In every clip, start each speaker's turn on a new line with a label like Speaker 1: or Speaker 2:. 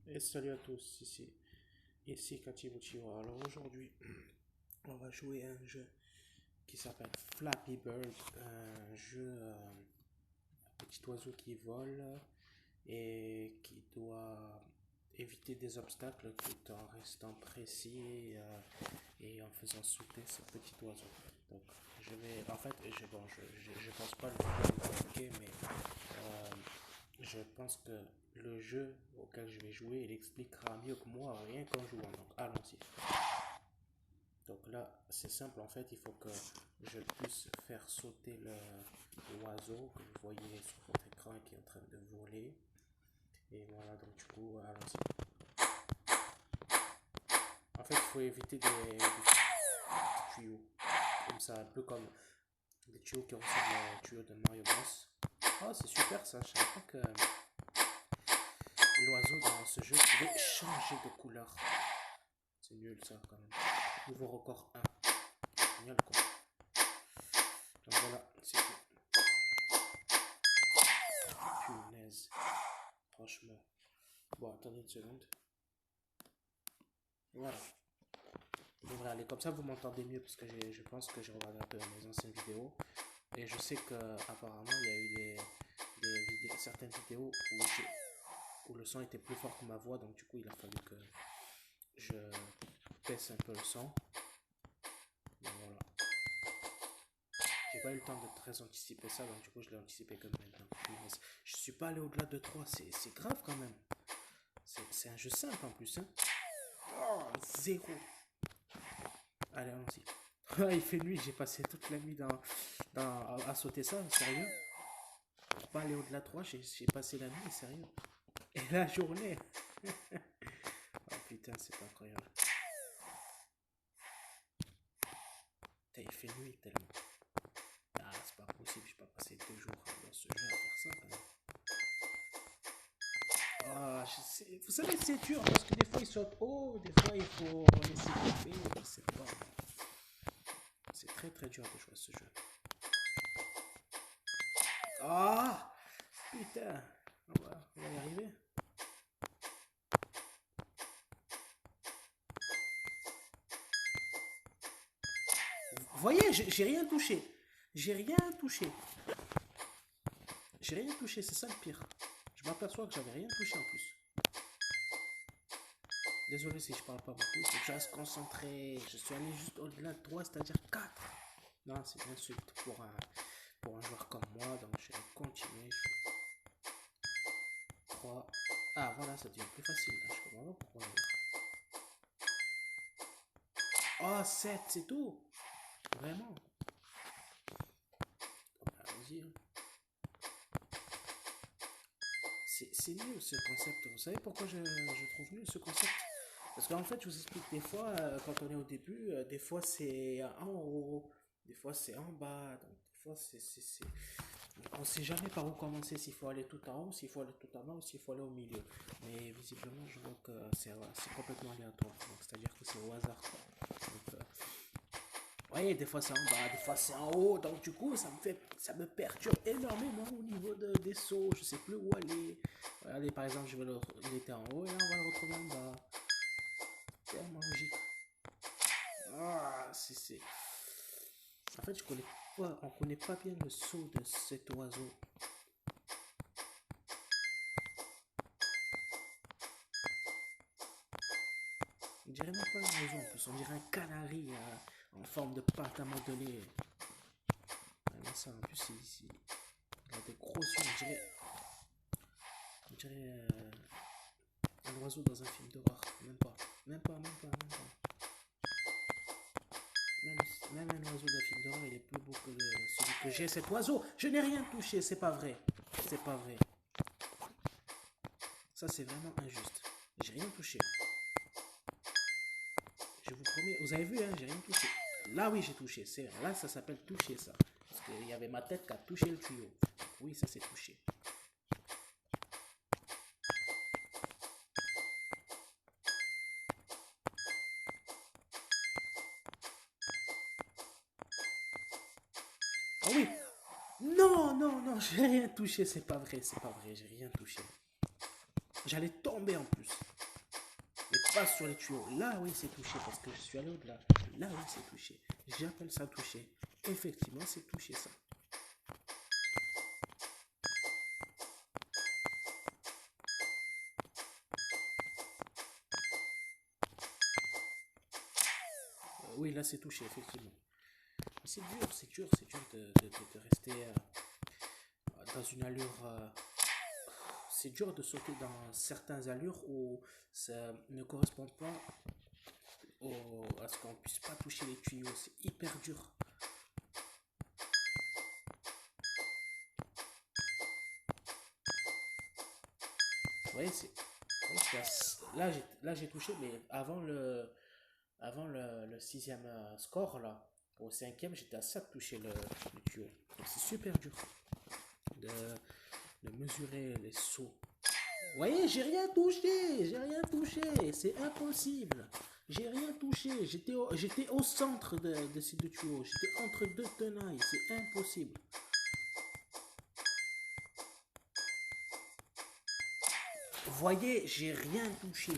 Speaker 1: Et salut à tous, ici Katibuchiwa. Alors aujourd'hui, on va jouer à un jeu qui s'appelle Flappy Bird, un jeu, un petit oiseau qui vole et qui doit éviter des obstacles tout en restant précis et en faisant sauter ce petit oiseau. Donc, en fait, je pense pas le expliquer, mais euh, je pense que le jeu auquel je vais jouer, il expliquera mieux que moi rien qu'en jouant. Donc, allons-y. Donc là, c'est simple en fait, il faut que je puisse faire sauter l'oiseau que vous voyez sur votre écran qui est en train de voler. Et voilà, donc du coup, allons-y. En fait, il faut éviter des petits tuyaux. Comme ça, un peu comme des tuyaux qui ressemblent aux tuyaux de Mario Bros. Oh, c'est super ça, je savais pas que l'oiseau dans ce jeu pouvait changer de couleur. C'est nul ça quand même. Nouveau record 1. Génial quoi. Donc voilà, c'est tout. Punaise. Franchement. Bon, attendez une seconde. Voilà. Il devrait aller comme ça, vous m'entendez mieux parce que je pense que j'ai regardé un peu mes anciennes vidéos. Et je sais qu'apparemment il y a eu certaines vidéos où le son était plus fort que ma voix. Donc du coup il a fallu que je baisse un peu le son. Et voilà. J'ai pas eu le temps de très anticiper ça, donc du coup je l'ai anticipé comme maintenant. Je suis pas allé au-delà de 3, c'est grave quand même. C'est un jeu simple en plus, hein. Oh, zéro. Allez, allons-y. Il fait nuit, j'ai passé toute la nuit à sauter ça, sérieux. Pour pas aller au-delà de 3, j'ai passé la nuit, sérieux. Et la journée. Oh putain, c'est pas incroyable. Putain, il fait nuit tellement. Ah, c'est pas possible, j'ai pas passé 2 jours dans ce jeu à faire ça quand même. Ah, vous savez, c'est dur parce que des fois il saute haut, des fois il faut laisser tomber, je sais pas. C'est très très dur de jouer à ce jeu. Ah, putain, on va y arriver. Vous voyez, j'ai rien touché. J'ai rien touché. J'ai rien touché, c'est ça le pire. Je m'aperçois que j'avais rien touché en plus. Désolé si je parle pas beaucoup, il faut que je reste concentré. Je suis allé juste au-delà de 3, c'est-à-dire 4. Non, c'est une insulte pour un joueur comme moi, donc je vais continuer. 3. Ah, voilà, ça devient plus facile. Là. Je comprends pas pourquoi. Oh, 7, c'est tout. Vraiment. Allons-y. Hein. C'est nul ce concept. Vous savez pourquoi je trouve nul ce concept? Parce qu'en fait, je vous explique des fois, quand on est au début, des fois c'est en haut, des fois c'est en bas, donc des fois on sait jamais par où commencer, s'il faut aller tout en haut, s'il faut aller tout en bas ou s'il faut aller au milieu. Mais visiblement, je vois que c'est complètement aléatoire, donc c'est-à-dire que c'est au hasard. Donc, voyez, des fois c'est en bas, des fois c'est en haut, donc du coup ça me perturbe énormément au niveau des sauts, je sais plus où aller. Regardez, par exemple, il était en haut et là on va le retrouver en bas. Tellement logique. Ah, En fait, on connaît pas bien le saut de cet oiseau. On dirait même pas un oiseau en plus, on dirait un canari en forme de pâte à modeler. Vraiment ça, en plus, il a des gros yeux, on dirait un oiseau dans un film d'horreur. Même pas, même pas, même pas, même pas. Même un oiseau d'un film d'horreur, il est plus beau que celui que j'ai. Cet oiseau, je n'ai rien touché, c'est pas vrai. C'est pas vrai. Ça, c'est vraiment injuste. J'ai rien touché. Je vous promets, vous avez vu, hein, j'ai rien touché. Là, oui, j'ai touché. Là, ça s'appelle toucher, ça. Parce qu'il y avait ma tête qui a touché le tuyau. Donc, oui, ça, c'est touché. Ah oui. Non, non, non, j'ai rien touché. C'est pas vrai, j'ai rien touché. J'allais tomber en plus. pas sur les tuyaux. Là, oui, c'est touché parce que je suis allé au-delà. Là, oui, c'est touché. J'appelle ça touché. Effectivement, c'est touché ça. Oui, là, c'est touché, effectivement. C'est dur de rester dans une allure. C'est dur de sauter dans certaines allures où ça ne correspond pas à ce qu'on puisse pas toucher les tuyaux. C'est hyper dur. Vous voyez, là, j'ai touché, mais avant le sixième score, là, au cinquième, j'étais à ça de toucher le tuyau. Donc c'est super dur de, de mesurer les sauts. Vous voyez, j'ai rien touché, c'est impossible. J'ai rien touché, j'étais au centre de ces deux tuyaux, j'étais entre deux tenailles, c'est impossible. Vous voyez, j'ai rien touché,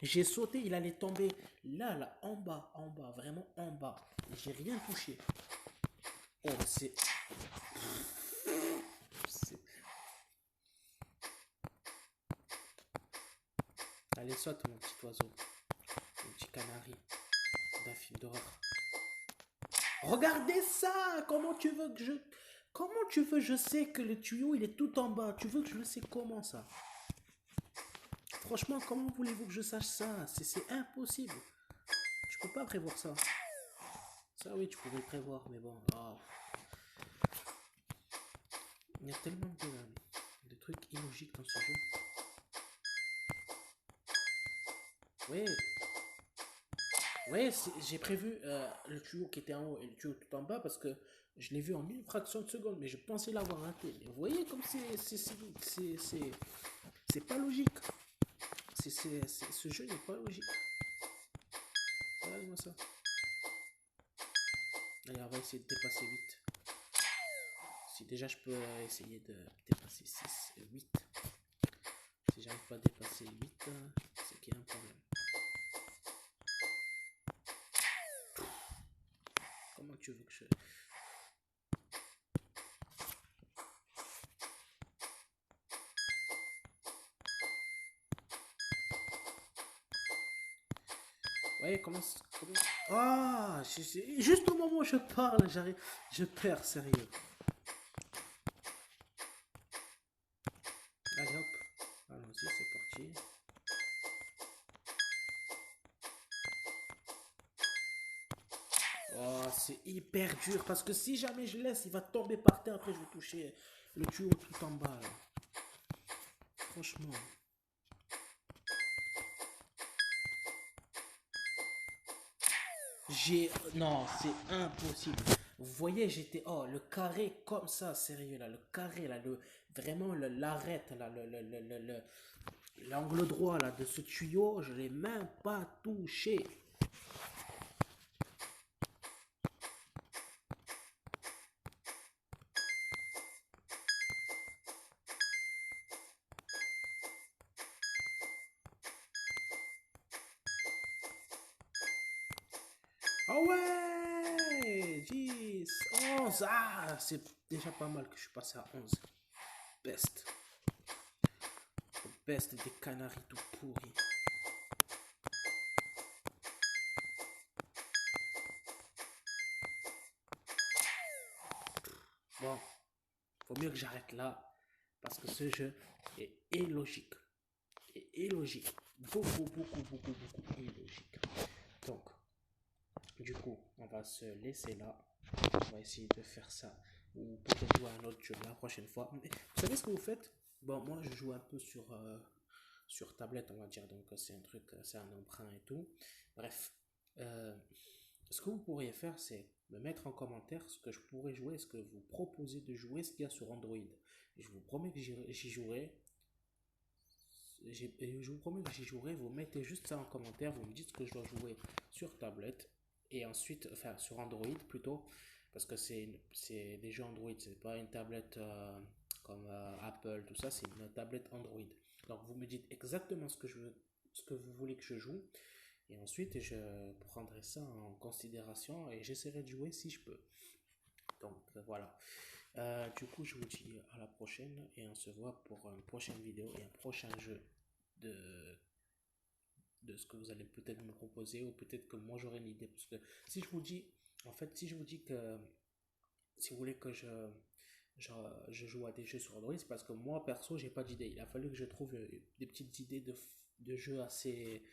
Speaker 1: j'ai sauté, il allait tomber là, en bas, vraiment en bas. J'ai rien touché. Oh, c'est- Allez, saute, mon petit oiseau, mon petit canari d'un film d'horreur. Regardez ça! Comment tu veux je sais que le tuyau il est tout en bas? Tu veux que je le sais comment ça? Franchement, comment voulez-vous que je sache ça? C'est impossible. Tu peux pas prévoir ça. Ça oui, tu pouvais le prévoir, mais bon. Oh. Il y a tellement de trucs illogiques dans ce jeu. Oui, oui, j'ai prévu le tuyau qui était en haut et le tuyau tout en bas parce que je l'ai vu en une fraction de seconde, mais je pensais l'avoir raté. Mais vous voyez comme c'est pas logique. Ce jeu n'est pas logique. Regardez-moi ça. Allez, on va essayer de dépasser 8. Si déjà je peux essayer de dépasser 6 et 8. Si j'arrive pas à dépasser 8, c'est qu'il y a un problème. Comment tu veux que je... Vous voyez comment... Ah, juste au moment où je parle, je perds, sérieux. Allez hop, allons-y, c'est parti. Oh, c'est hyper dur parce que si jamais je laisse, il va tomber par terre. Après, je vais toucher le tuyau tout en bas. Là. Franchement. Non, c'est impossible. Vous voyez, j'étais. Oh, le carré comme ça, sérieux, là. Le carré, là. Vraiment, l'arête, là. L'angle droit, là, de ce tuyau, je l'ai même pas touché. Ah ouais 10, 11. Ah, c'est déjà pas mal que je suis passé à 11. Best. Best des canaris tout pourris. Bon, faut mieux que j'arrête là. Parce que ce jeu est illogique. Et illogique. Beaucoup illogique. Donc, du coup, on va se laisser là. On va essayer de faire ça. Ou peut-être jouer à un autre jeu la prochaine fois. Mais vous savez ce que vous faites? Bon, moi, je joue un peu sur tablette, on va dire. Donc, c'est un truc, c'est un emprunt et tout. Bref. Euh, Ce que vous pourriez faire, c'est me mettre en commentaire ce que je pourrais jouer, ce que vous proposez de jouer, ce qu'il y a sur Android. Et je vous promets que j'y jouerai. Je vous promets que j'y jouerai. Vous mettez juste ça en commentaire. Vous me dites ce que je dois jouer sur tablette. Et ensuite, enfin sur Android plutôt. Parce que c'est des jeux Android. C'est pas une tablette comme Apple, tout ça. C'est une tablette Android. Donc vous me dites exactement ce ce que vous voulez que je joue. Et ensuite, je prendrai ça en considération et j'essaierai de jouer si je peux. Donc voilà. Du coup, je vous dis à la prochaine et on se voit pour une prochaine vidéo et un prochain jeu de, de ce que vous allez peut-être me proposer ou peut-être que moi j'aurai une idée. Parce que si je vous dis, en fait, si je vous dis que si vous voulez que je, je joue à des jeux sur Android, c'est parce que moi perso, j'ai pas d'idée. Il a fallu que je trouve des petites idées de jeux assez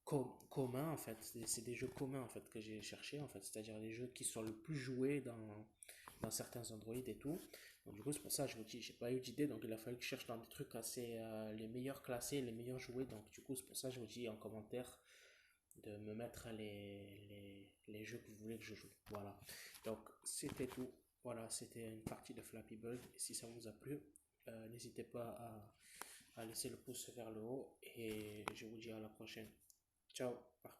Speaker 1: communs en fait. C'est des jeux communs en fait que j'ai cherché en fait, c'est-à-dire les jeux qui sont le plus joués dans certains Android et tout. Donc du coup c'est pour ça que je vous dis j'ai pas eu d'idée donc il a fallu que je cherche dans des trucs assez les meilleurs classés, les meilleurs joués. Donc du coup c'est pour ça que je vous dis en commentaire de me mettre les jeux que vous voulez que je joue. Voilà. Donc c'était tout. Voilà, c'était une partie de Flappy Bird. Et si ça vous a plu, n'hésitez pas à laisser le pouce vers le haut et je vous dis à la prochaine. Ciao, par